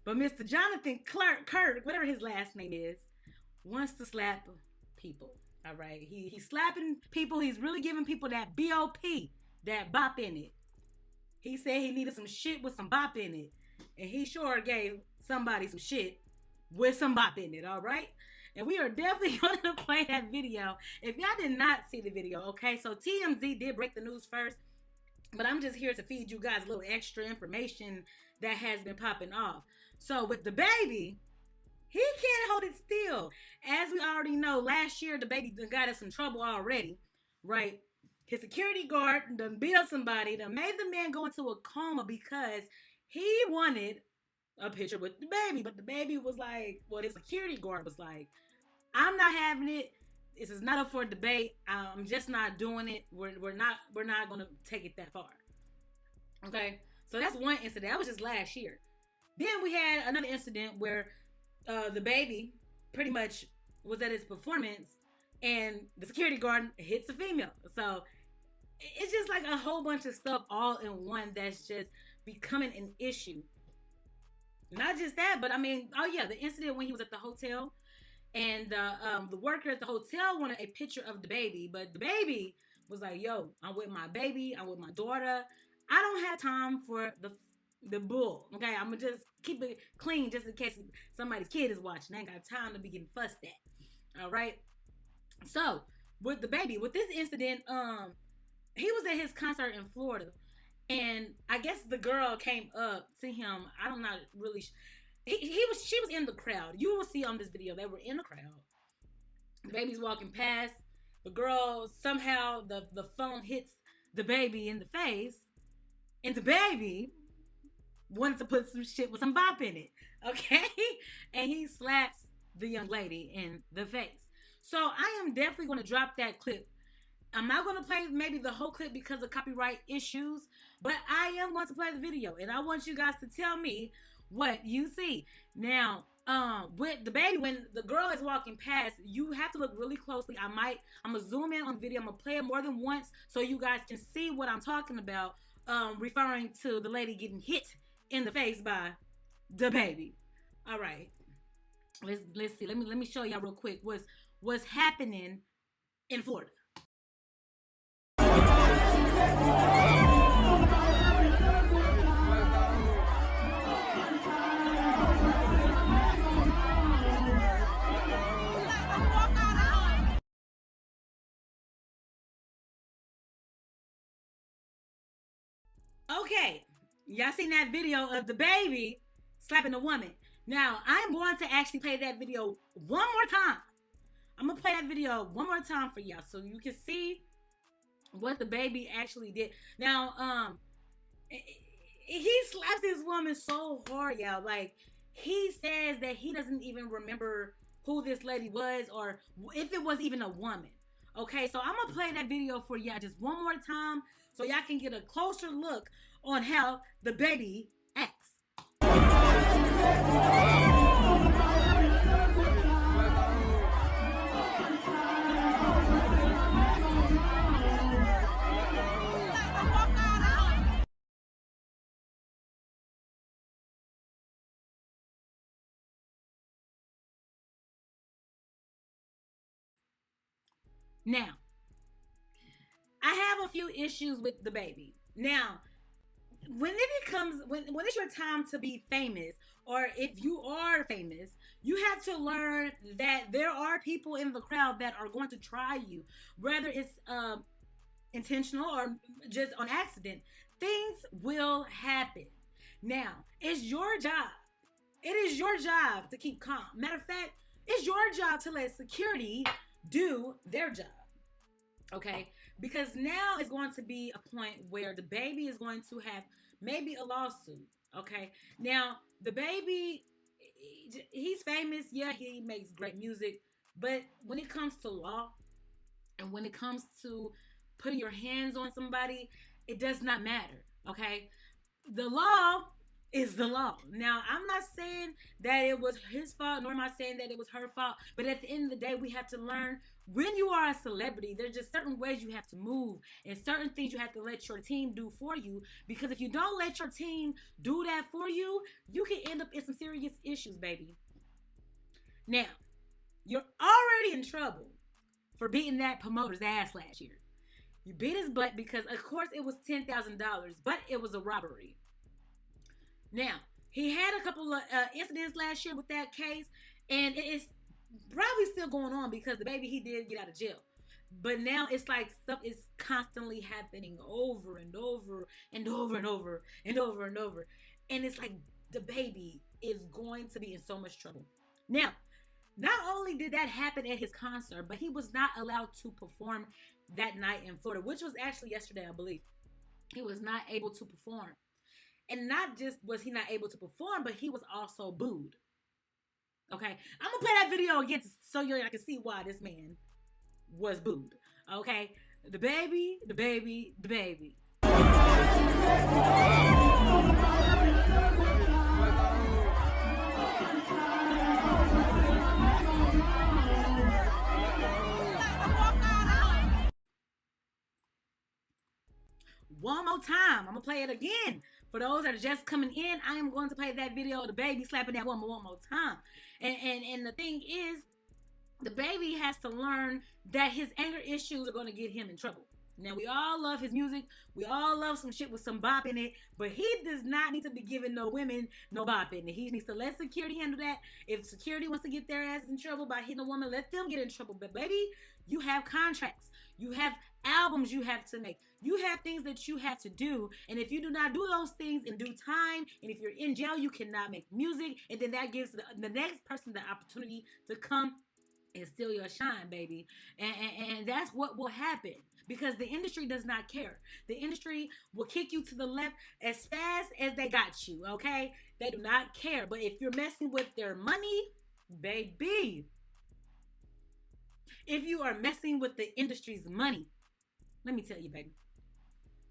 But Mr. Jonathan Kirk, whatever his last name is, wants to slap people. All right, he's slapping people. He's really giving people that bop, that bop in it. He said he needed some shit with some bop in it, and he sure gave somebody some shit with some bop in it. All right. And we are definitely going to play that video. If y'all did not see the video, okay, so TMZ did break the news first, but I'm just here to feed you guys a little extra information that has been popping off. So with Dababy, he can't hold it still. As we already know, last year Dababy got us some trouble already, right? His security guard done beat up somebody, done made the man go into a coma because he wanted a picture with Dababy. But Dababy was like, well, his security guard was like, I'm not having it. This is not up for debate. I'm just not doing it. We're not gonna take it that far. Okay, so that's one incident. That was just last year. Then we had another incident where Dababy pretty much was at his performance and the security guard hits a female. So it's just like a whole bunch of stuff all in one that's just becoming an issue. Not just that, but I mean, oh yeah, the incident when he was at the hotel and the worker at the hotel wanted a picture of Dababy, but Dababy was like, "Yo, I'm with my baby. I'm with my daughter. I don't have time for the bull. Okay, I'm gonna just keep it clean just in case somebody's kid is watching. I ain't got time to be getting fussed at. All right. So with Dababy, with this incident, he was at his concert in Florida, and I guess the girl came up to him. I'm not really. She was in the crowd. You will see on this video they were in the crowd. Dababy's walking past. The girl somehow the phone hits Dababy in the face, and Dababy wanted to put some shit with some bop in it. Okay, and he slaps the young lady in the face. So I am definitely going to drop that clip. I'm not going to play maybe the whole clip because of copyright issues, but I am going to play the video, and I want you guys to tell me what you see. Now, with Dababy, when the girl is walking past, you have to look really closely. I'm gonna zoom in on the video. I'm gonna play it more than once so you guys can see what I'm talking about, referring to the lady getting hit in the face by Dababy. All right, let's see. Let me show y'all real quick what's happening in Florida. Okay, y'all seen that video of Dababy slapping a woman. Now, I'm going to actually play that video one more time. I'm going to play that video one more time for y'all so you can see what Dababy actually did. Now, he slaps this woman so hard, y'all. Like, he says that he doesn't even remember who this lady was or if it was even a woman. Okay, so I'm going to play that video for y'all just one more time so y'all can get a closer look on how Dababy acts. Now, I have a few issues with Dababy. Now, when it's your time to be famous, or if you are famous, you have to learn that there are people in the crowd that are going to try you, whether it's intentional or just on accident. Things will happen. Now, it's your job. It is your job to keep calm. Matter of fact, it's your job to let security do their job. Okay, because now it's going to be a point where Dababy is going to have maybe a lawsuit. Okay, now Dababy, he's famous. Yeah, he makes great music, but when it comes to law and when it comes to putting your hands on somebody, it does not matter. Okay, the law is the law. Now, I'm not saying that it was his fault, nor am I saying that it was her fault. But at the end of the day, we have to learn when you are a celebrity, there's just certain ways you have to move and certain things you have to let your team do for you. Because if you don't let your team do that for you, you can end up in some serious issues, baby. Now, you're already in trouble for beating that promoter's ass last year. You beat his butt because, of course, it was $10,000, but it was a robbery. Now, he had a couple of incidents last year with that case, and it's probably still going on because the baby, he did get out of jail. But now it's like stuff is constantly happening over and over and over and over and over and over. And it's like the baby is going to be in so much trouble. Now, not only did that happen at his concert, but he was not allowed to perform that night in Florida, which was actually yesterday, I believe. He was not able to perform. And not just was he not able to perform, but he was also booed. Okay, I'm gonna play that video again so y'all can see why this man was booed. Okay, the baby. One more time, I'm gonna play it again. For those that are just coming in, I am going to play that video of the baby slapping that woman one more time. And the thing is, the baby has to learn that his anger issues are going to get him in trouble. Now, we all love his music. We all love some shit with some bop in it. But he does not need to be giving no women no bop in it. He needs to let security handle that. If security wants to get their ass in trouble by hitting a woman, let them get in trouble. But baby, you have contracts. You have albums you have to make. You have things that you have to do. And if you do not do those things in due time, and if you're in jail, you cannot make music. And then that gives the next person the opportunity to come and steal your shine, baby. And that's what will happen. Because the industry does not care. The industry will kick you to the left as fast as they got you, okay? They do not care. But if you're messing with their money, baby, if you are messing with the industry's money, let me tell you, baby,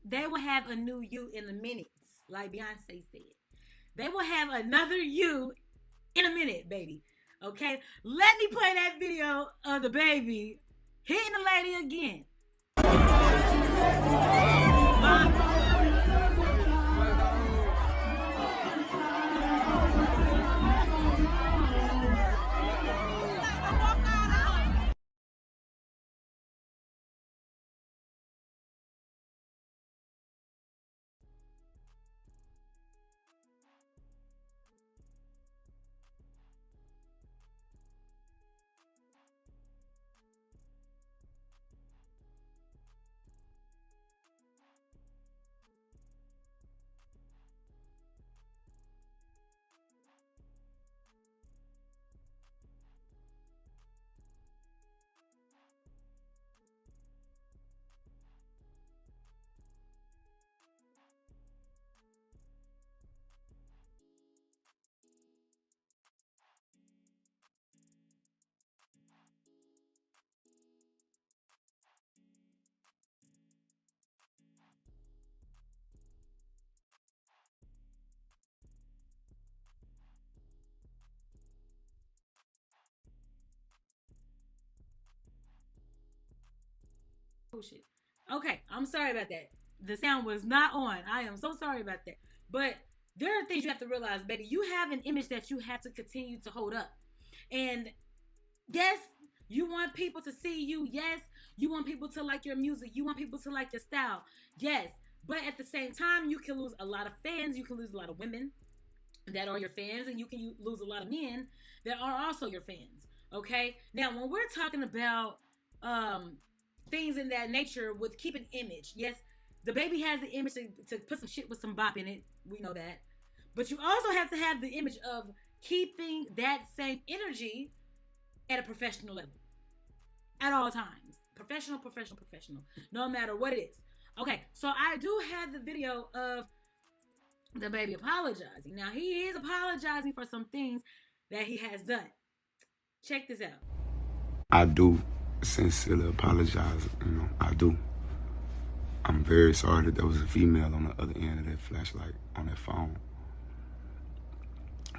they will have a new you in a minute, like Beyonce said. They will have another you in a minute, baby. Okay? Let me play that video of the baby hitting the lady again. Oh shit. Okay, I'm sorry about that. The sound was not on. I am so sorry about that. But there are things you have to realize, baby. You have an image that you have to continue to hold up. And yes, you want people to see you. Yes, you want people to like your music. You want people to like your style. Yes. But at the same time, you can lose a lot of fans. You can lose a lot of women that are your fans. And you can lose a lot of men that are also your fans. Okay? Now, when we're talking about things in that nature with keeping image, yes, the baby has the image to put some shit with some bop in it. We know that. But you also have to have the image of keeping that same energy at a professional level. At all times. Professional. No matter what it is. Okay, so I do have the video of the baby apologizing. Now, he is apologizing for some things that he has done. Check this out. I do sincerely apologize. I do. I'm very sorry that there was a female on the other end of that flashlight on that phone.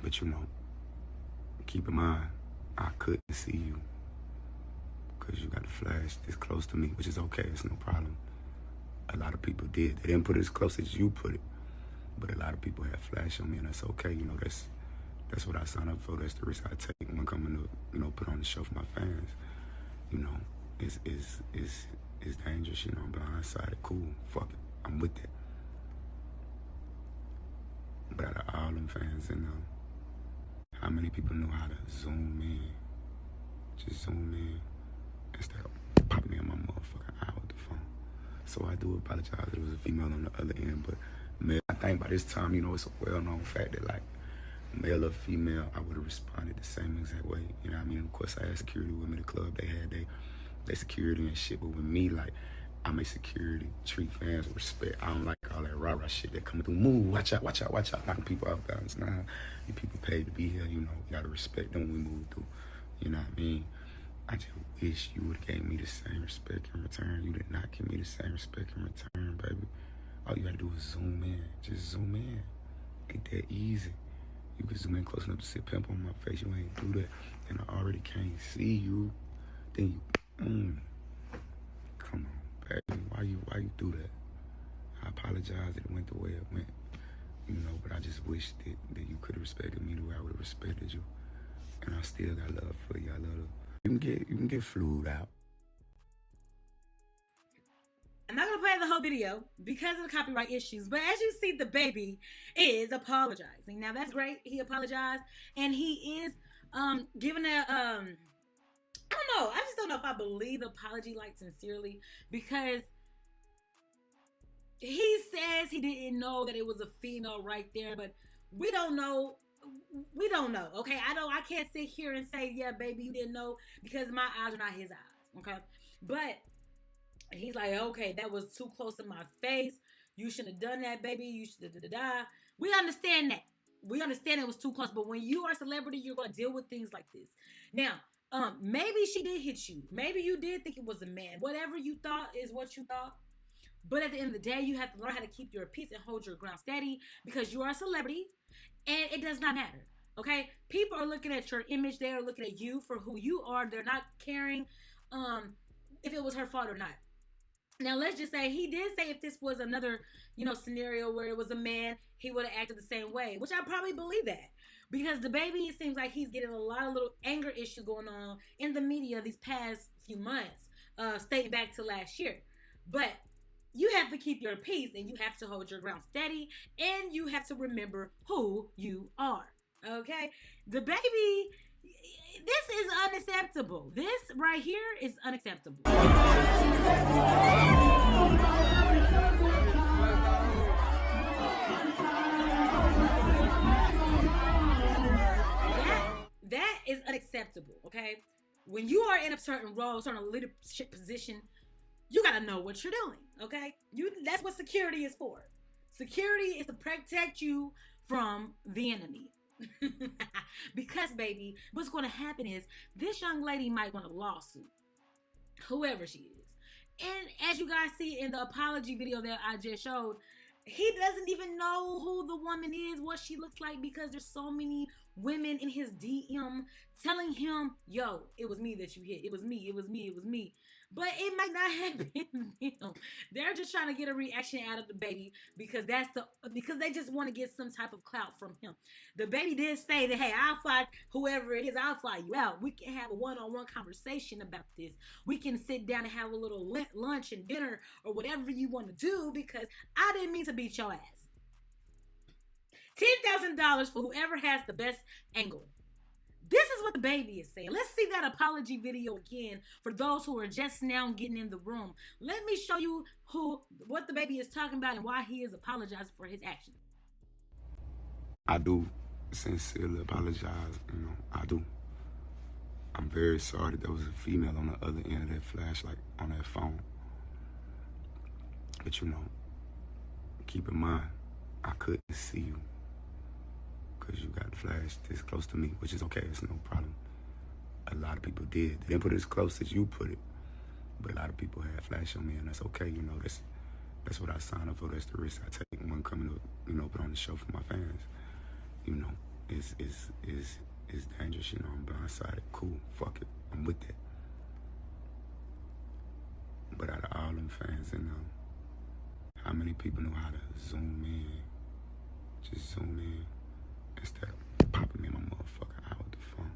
But you know, keep in mind, I couldn't see you because you got the flash this close to me, which is okay. It's no problem. A lot of people did. They didn't put it as close as you put it, but a lot of people had flash on me, and that's okay. You know, that's what I signed up for. That's the risk I take when coming to, you know, put on the show for my fans. You know, it's dangerous. You know, I'm blindsided. Cool, fuck it, I'm with that. But out of all them fans, you know, how many people knew how to zoom in? Just zoom in instead of popping me on my motherfucking eye with the phone. So I do apologize. There was a female on the other end, but male, I think by this time, you know, it's a well-known fact that like male or female, I would have responded the same exact way. You know what I mean? Of course, I had security with me. The club, they had they security and shit, but with me, like, I'm a security, treat fans with respect. I don't like all that rah-rah shit that coming through. Move, watch out, knocking people out balance. Nah, you people paid to be here, you know, you gotta respect them when we move through. You know what I mean? I just wish you would have gave me the same respect in return. You did not give me the same respect in return, baby. All you gotta do is zoom in. Just zoom in. Ain't that easy. You can zoom in close enough to see a pimple on my face. You ain't do that. And I already can't see you. Then you, come on, baby. Why you do that? I apologize that it went the way it went. You know, but I just wish that you could have respected me the way I would have respected you. And I still got love for you. I love you. You can get flued out. I'm not gonna play the whole video because of the copyright issues, but as you see, Dababy is apologizing. Now that's great. He apologized, and he is giving a I don't know. I just don't know if I believe the apology like sincerely, because he says he didn't know that it was a female right there, but we don't know. We don't know. Okay, I can't sit here and say, yeah, baby, you didn't know, because my eyes are not his eyes. Okay, but he's like, okay, that was too close to my face. You shouldn't have done that, baby. You should have. We understand that. We understand it was too close, but when you are a celebrity, you're gonna deal with things like this. Now, maybe she did hit you. Maybe you did think it was a man. Whatever you thought is what you thought. But at the end of the day, you have to learn how to keep your peace and hold your ground steady, because you are a celebrity, and it does not matter. Okay? People are looking at your image. They are looking at you for who you are. They're not caring if it was her fault or not. Now, let's just say he did say if this was another, you know, scenario where it was a man, he would have acted the same way, which I probably believe that. Because Dababy, it seems like he's getting a lot of little anger issues going on in the media these past few months, dating back to last year. But you have to keep your peace, and you have to hold your ground steady, and you have to remember who you are. Okay? Dababy, this is unacceptable. This right here is unacceptable. That is unacceptable, okay? When you are in a certain role, certain leadership position, you gotta know what you're doing, okay? That's what security is for. Security is to protect you from the enemy. Because, baby, what's going to happen is this young lady might want a lawsuit, whoever she is. And as you guys see in the apology video that I just showed, he doesn't even know who the woman is, what she looks like, because there's so many women in his DM telling him, yo, it was me that you hit. It was me. But it might not have been him. They're just trying to get a reaction out of Dababy because they just want to get some type of clout from him. Dababy did say that, hey, I'll fly whoever it is, I'll fly you out. We can have a one-on-one conversation about this. We can sit down and have a little lunch and dinner or whatever you want to do, because I didn't mean to beat your ass. $10,000 for whoever has the best angle. This is what Dababy is saying. Let's see that apology video again for those who are just now getting in the room. Let me show you what Dababy is talking about and why he is apologizing for his actions. I do sincerely apologize. You know, I do. I'm very sorry that there was a female on the other end of that flashlight on that phone. But you know, keep in mind, I couldn't see you because you got the flash this close to me, which is okay. It's no problem. A lot of people did. They didn't put it as close as you put it, but a lot of people had flash on me, and that's okay. You know, that's what I signed up for. That's the risk I take when coming to, you know, put on the show for my fans. You know, is dangerous. You know, I'm blindsided. Cool, fuck it, I'm with that. But out of all them fans, how many people know how to zoom in? Just zoom in instead of popping me in my motherfucking eye with the phone.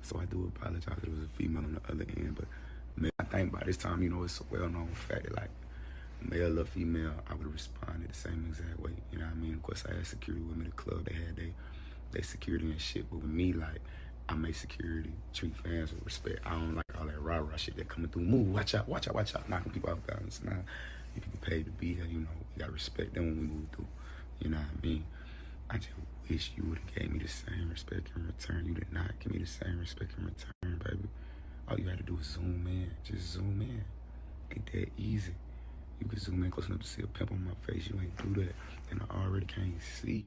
So I do apologize. There was a female on the other end, but man, I think by this time, you know, it's a well-known fact that, like, male or female, I would respond the same exact way. You know what I mean? Of course, I had security with me in the club. They had they security and shit. But with me, like, I make security treat fans with respect. I don't like all that rah-rah shit that coming through. Move, watch out, watch out, watch out. Knocking people off balance. Nah, you people paid to be here, you know. We got to respect them when we move through. You know what I mean? I just wish you would have gave me the same respect in return. You did not give me the same respect in return, baby. All you had to do was zoom in. Just zoom in. Ain't that easy. You can zoom in close enough to see a pimple on my face. You ain't do that. And I already can't see.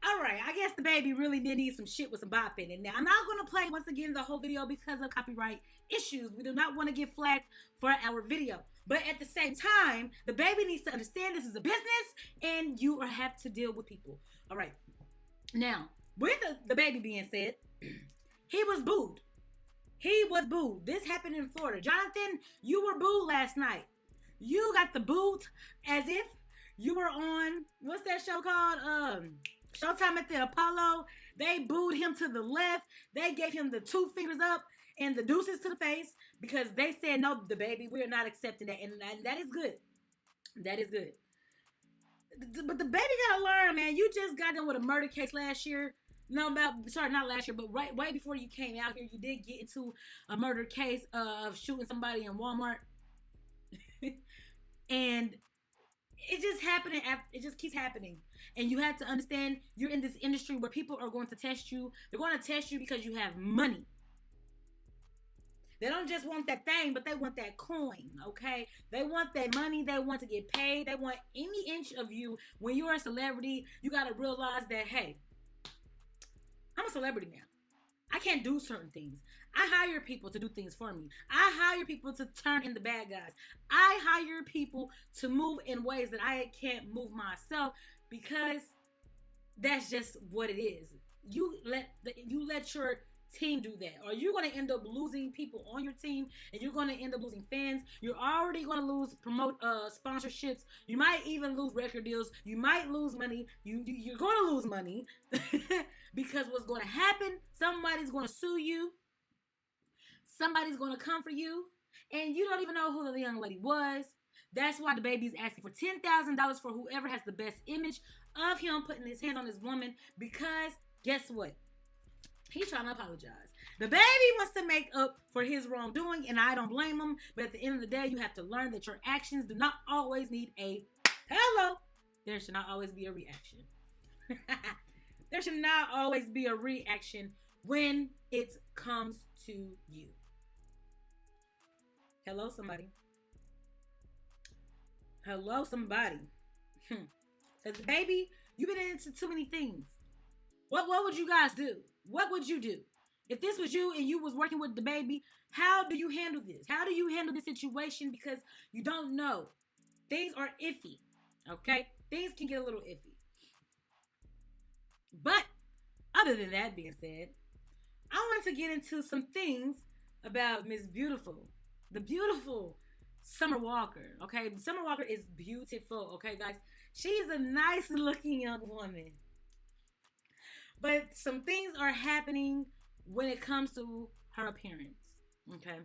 All right, I guess Dababy really did need some shit with some bop in it. Now, I'm not going to play, once again, the whole video because of copyright issues. We do not want to get flagged for our video. But at the same time, Dababy needs to understand this is a business and you have to deal with people. All right. Now, with Dababy being said, he was booed. He was booed. This happened in Florida. Jonathan, you were booed last night. You got the boot as if you were on, what's that show called? Showtime at the Apollo. They booed him to the left. They gave him the 2 fingers up and the deuces to the face because they said, no, Dababy, we're not accepting that. And that is good. That is good. But Dababy gotta learn, man. You just got done with a murder case last year. No, not last year, but right before you came out here, you did get into a murder case of shooting somebody in Walmart. And it just happening. It just keeps happening. And you have to understand you're in this industry where people are going to test you. They're going to test you because you have money. They don't just want that thing, but they want that coin, okay? They want that money. They want to get paid. They want any inch of you. When you're a celebrity, you got to realize that, hey, I'm a celebrity now. I can't do certain things. I hire people to do things for me. I hire people to turn in the bad guys. I hire people to move in ways that I can't move myself because that's just what it is. You let your team do that, or you're going to end up losing people on your team, and you're going to end up losing fans. You're already going to lose sponsorships. You might even lose record deals. You might lose money. You're going to lose money because what's going to happen? Somebody's going to sue you. Somebody's going to come for you, and you don't even know who the young lady was. That's why Dababy's asking for $10,000 for whoever has the best image of him putting his hands on this woman, because guess what? He's trying to apologize. Dababy wants to make up for his wrongdoing, and I don't blame him. But at the end of the day, you have to learn that your actions do not always need a hello. There should not always be a reaction. There should not always be a reaction when it comes to you. Hello, somebody. Hello, somebody. Because, baby, you've been into too many things. What would you guys do? What would you do? If this was you and you was working with Dababy, how do you handle this? How do you handle this situation? Because you don't know. Things are iffy. Okay? Things can get a little iffy. But, other than that being said, I want to get into some things about Miss Beautiful. The beautiful Summer Walker. Okay? Summer Walker is beautiful. Okay, guys? She's a nice looking young woman. But some things are happening when it comes to her appearance. Okay.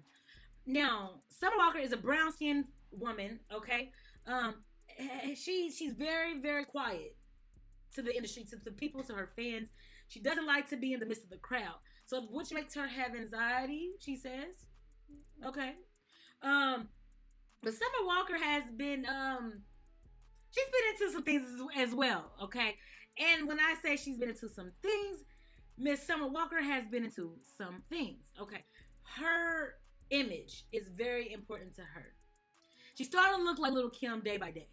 Now, Summer Walker is a brown-skinned woman. Okay. She's very, very quiet to the industry, to the people, to her fans. She doesn't like to be in the midst of the crowd. So, which makes her have anxiety, she says. Okay. But Summer Walker has been, she's been into some things as well. Okay. And when I say she's been into some things, Miss Summer Walker has been into some things. Okay. Her image is very important to her. She's starting to look like Little Kim day by day.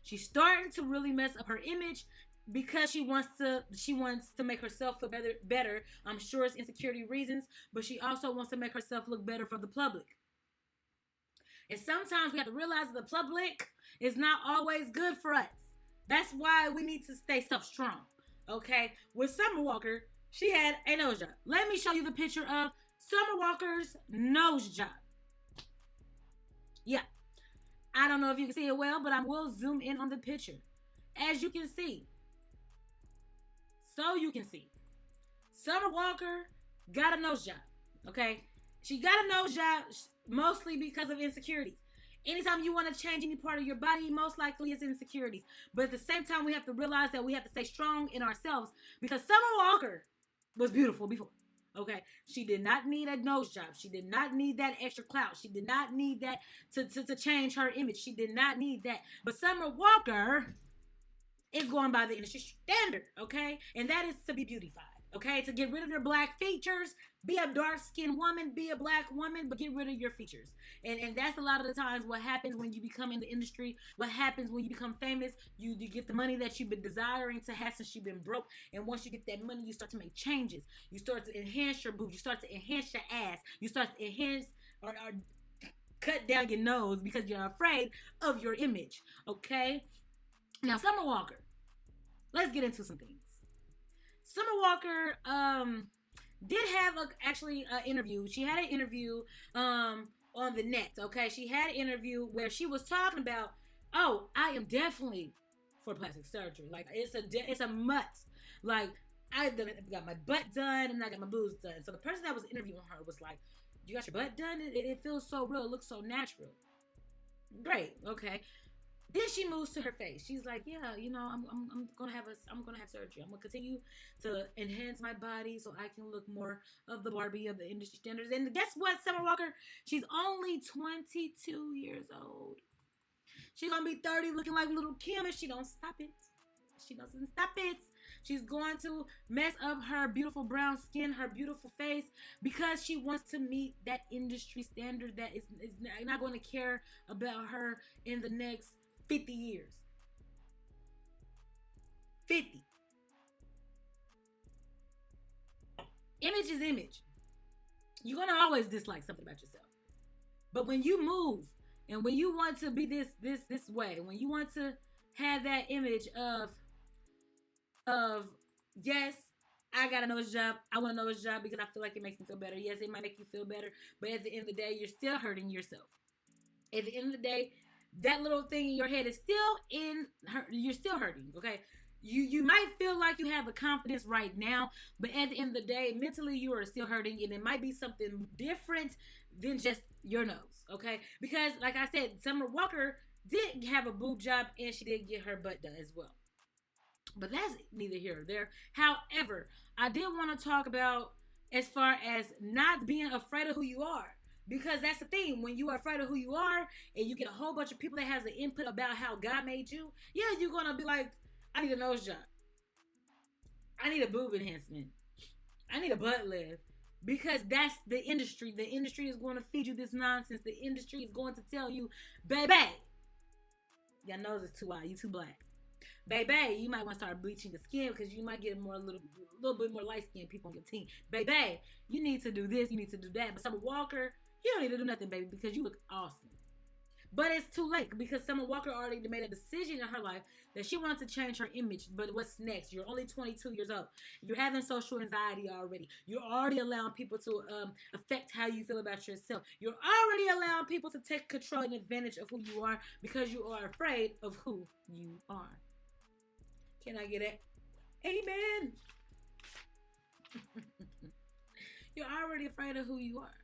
She's starting to really mess up her image because she wants to make herself feel better. I'm sure it's insecurity reasons, but she also wants to make herself look better for the public. And sometimes we have to realize that the public is not always good for us. That's why we need to stay self-strong, Okay, with Summer Walker, she had a nose job. Let me show you the picture of Summer Walker's nose job. Yeah, I don't know if you can see it well, but I will zoom in on the picture. As you can see, so you can see, Summer Walker got a nose job. Okay, she got a nose job mostly because of insecurities. Anytime you want to change any part of your body, most likely it's insecurities. But at the same time, we have to realize that we have to stay strong in ourselves because Summer Walker was beautiful before. Okay, she did not need a nose job. She did not need that extra clout. She did not need that to change her image. She did not need that. But Summer Walker is going by the industry standard, okay? And that is to be beautified, okay? To get rid of your black features, be a dark-skinned woman, be a black woman, but get rid of your features. And that's a lot of the times what happens when you become in the industry, what happens when you become famous. You get the money that you've been desiring to have since you've been broke. And once you get that money, you start to make changes. You start to enhance your boobs. You start to enhance your ass. You start to enhance or cut down your nose because you're afraid of your image, okay? Now, Summer Walker, let's get into some things. Summer Walker did have actually an interview. She had an interview on the net, okay? She had an interview where she was talking about, oh, I am definitely for plastic surgery. Like, it's a must. Like, I got my butt done and I got my boobs done. So the person that was interviewing her was like, you got your butt done? It feels so real. It looks so natural. Great, okay. Then she moves to her face. She's like, yeah, you know, I'm gonna have surgery. I'm gonna continue to enhance my body so I can look more of the Barbie of the industry standards. And guess what, Summer Walker? She's only 22 years old. She's gonna be 30 looking like little Kim if she don't stop it. She doesn't stop it. She's going to mess up her beautiful brown skin, her beautiful face, because she wants to meet that industry standard that is not going to care about her in the next 50 years. 50. Image is image. You're going to always dislike something about yourself. But when you move and when you want to be this way, when you want to have that image of yes, I got a nose job. I want a nose job because I feel like it makes me feel better. Yes, it might make you feel better, but at the end of the day, you're still hurting yourself. At the end of the day, that little thing in your head is still you're still hurting, okay? You might feel like you have the confidence right now, but at the end of the day, mentally you are still hurting, and it might be something different than just your nose, okay? Because like I said, Summer Walker did have a boob job and she did get her butt done as well. But that's neither here nor there. However, I did want to talk about as far as not being afraid of who you are. Because that's the thing. When you are afraid of who you are and you get a whole bunch of people that has an input about how God made you, yeah, you're going to be like, I need a nose job. I need a boob enhancement. I need a butt lift. Because that's the industry. The industry is going to feed you this nonsense. The industry is going to tell you, baby, your nose is too wide. You too black. Baby, you might want to start bleaching your skin because you might get a little bit more light-skinned people on your team. Baby, you need to do this, you need to do that. But Summer Walker, you don't need to do nothing, baby, because you look awesome. But it's too late because Summer Walker already made a decision in her life that she wants to change her image. But what's next? You're only 22 years old. You're having social anxiety already. You're already allowing people to affect how you feel about yourself. You're already allowing people to take control and advantage of who you are because you are afraid of who you are. Can I get it? Amen. You're already afraid of who you are.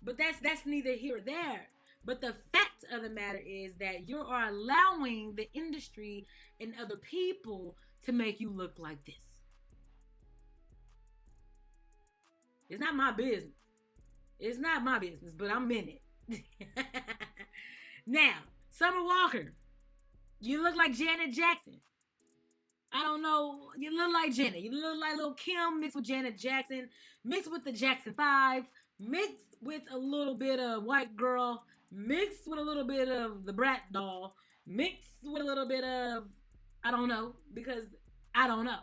But that's neither here or there. But the fact of the matter is that you are allowing the industry and other people to make you look like this. It's not my business. It's not my business, but I'm in it. Now, Summer Walker, you look like Janet Jackson. I don't know. You look like Janet. You look like little Kim mixed with Janet Jackson, mixed with the Jackson 5, mixed with a little bit of White Girl, mixed with a little bit of the Brat Doll, mixed with a little bit of, I don't know, because I don't know.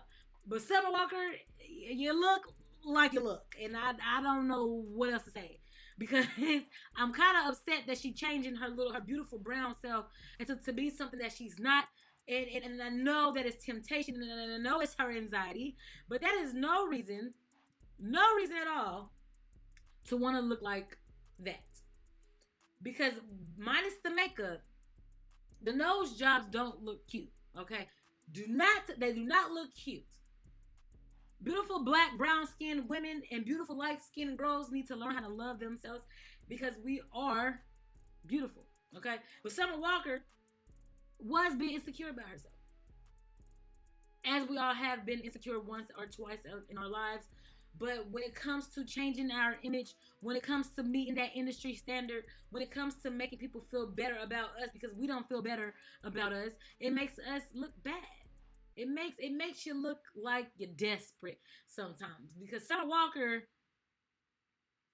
But Summer Walker, you look like you look. And I don't know what else to say. Because I'm kind of upset that she's changing her beautiful brown self into to be something that she's not. And I know that it's temptation, and I know it's her anxiety, but that is no reason at all to want to look like that. Because minus the makeup, the nose jobs don't look cute. Okay, they do not look cute. Beautiful black, brown skinned women and beautiful light skinned girls need to learn how to love themselves because we are beautiful. Okay, but Summer Walker was being insecure about herself, as we all have been insecure once or twice in our lives. But when it comes to changing our image, when it comes to meeting that industry standard, when it comes to making people feel better about us because we don't feel better about us, it makes us look bad. It makes you look like you're desperate sometimes. Because Summer Walker,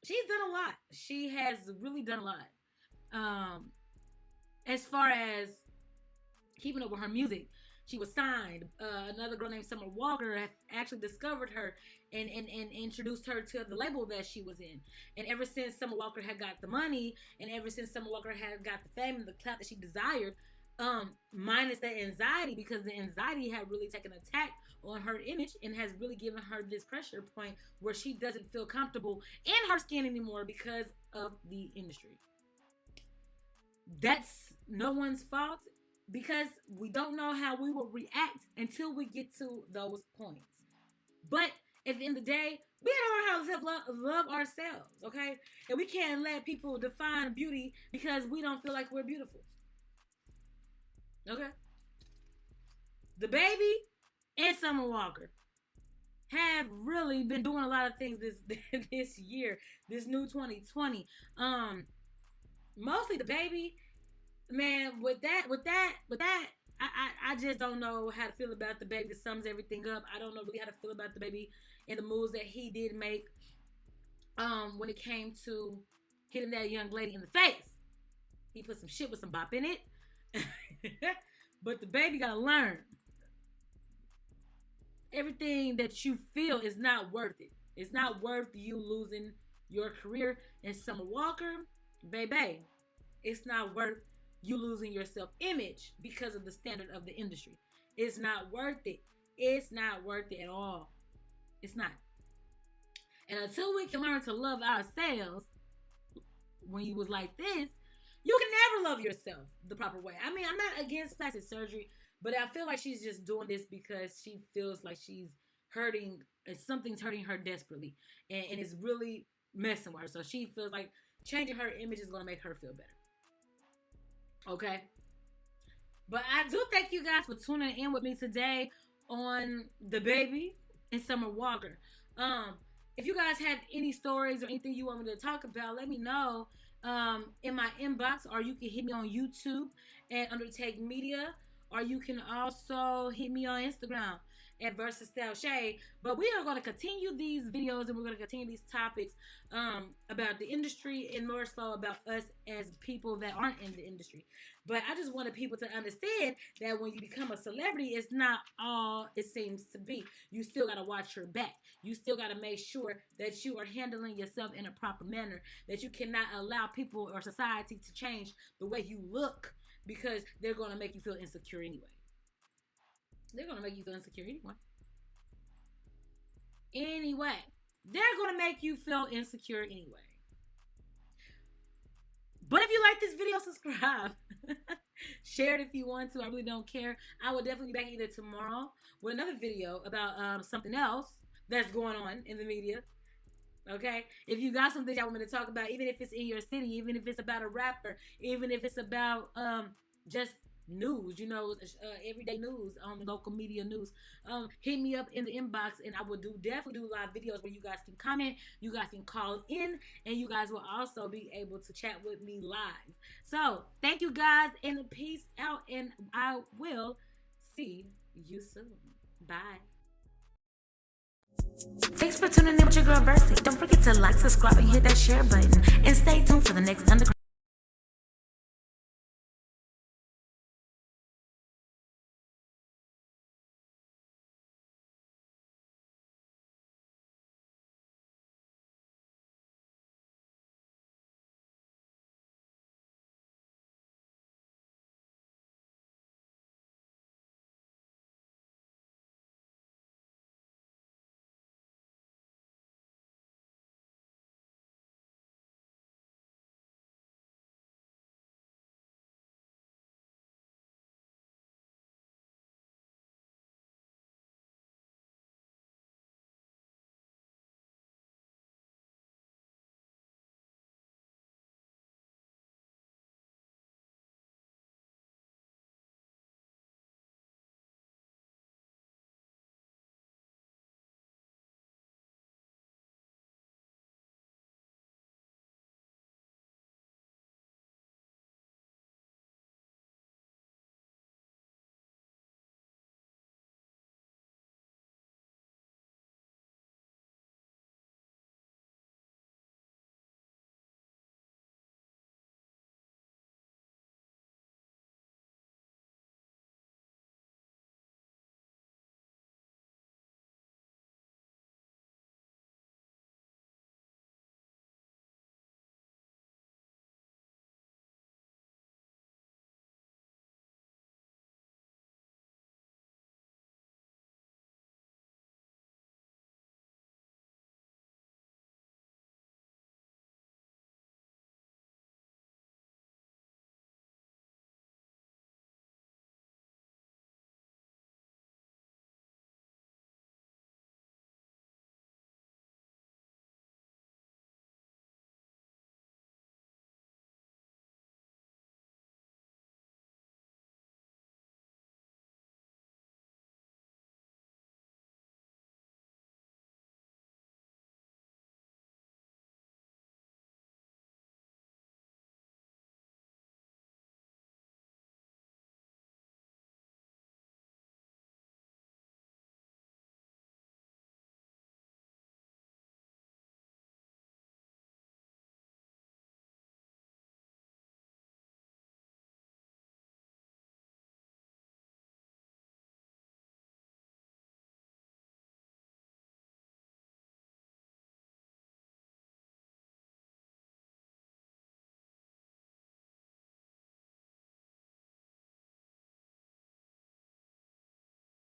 she's done a lot. She has really done a lot. As far as keeping up with her music, she was signed. Another girl named Summer Walker actually discovered her and introduced her to the label that she was in. And ever since Summer Walker had got the money, and ever since Summer Walker had got the fame and the clout that she desired, minus the anxiety, because the anxiety had really taken an attack on her image and has really given her this pressure point where she doesn't feel comfortable in her skin anymore because of the industry. That's no one's fault, because we don't know how we will react until we get to those points. But at the end of the day, we gotta learn how to love ourselves, okay? And we can't let people define beauty because we don't feel like we're beautiful. Okay? Dababy and Summer Walker have really been doing a lot of things this year, this new 2020. Mostly Dababy. Man, with that, I just don't know how to feel about Dababy. That sums everything up. I don't know really how to feel about Dababy and the moves that he did make. When it came to hitting that young lady in the face, he put some shit with some bop in it. But Dababy gotta learn. Everything that you feel is not worth it. It's not worth you losing your career. And Summer Walker, baby, it's not worth you losing your self-image because of the standard of the industry. It's not worth it. It's not worth it at all. It's not. And until we can learn to love ourselves, when you was like this, you can never love yourself the proper way. I mean, I'm not against plastic surgery, but I feel like she's just doing this because she feels like she's hurting, and something's hurting her desperately, and it's really messing with her. So she feels like changing her image is going to make her feel better. Okay, but I do thank you guys for tuning in with me today on Dababy and Summer Walker. If you guys have any stories or anything you want me to talk about, let me know in my inbox, or you can hit me on YouTube at Undertake Media, or you can also hit me on Instagram at Versus Style Shade. But we are going to continue these videos, and we're going to continue these topics about the industry, and more so about us as people that aren't in the industry. But I just wanted people to understand that when you become a celebrity, it's not all it seems to be. You still got to watch your back. You still got to make sure that you are handling yourself in a proper manner, that you cannot allow people or society to change the way you look, because they're going to make you feel insecure anyway. They're going to make you feel insecure anyway. They're going to make you feel insecure anyway. But if you like this video, subscribe. Share it if you want to. I really don't care. I will definitely be back either tomorrow with another video about something else that's going on in the media. Okay? If you got something y'all want me to talk about, even if it's in your city, even if it's about a rapper, even if it's about just news, everyday news, local media news, hit me up in the inbox, and I will definitely do live videos where you guys can comment, you guys can call in, and you guys will also be able to chat with me live. So thank you guys, and peace out, and I will see you soon. Bye. Thanks for tuning in with your girl Versi. Don't forget to like, subscribe, and hit that share button, and stay tuned for the next Underground.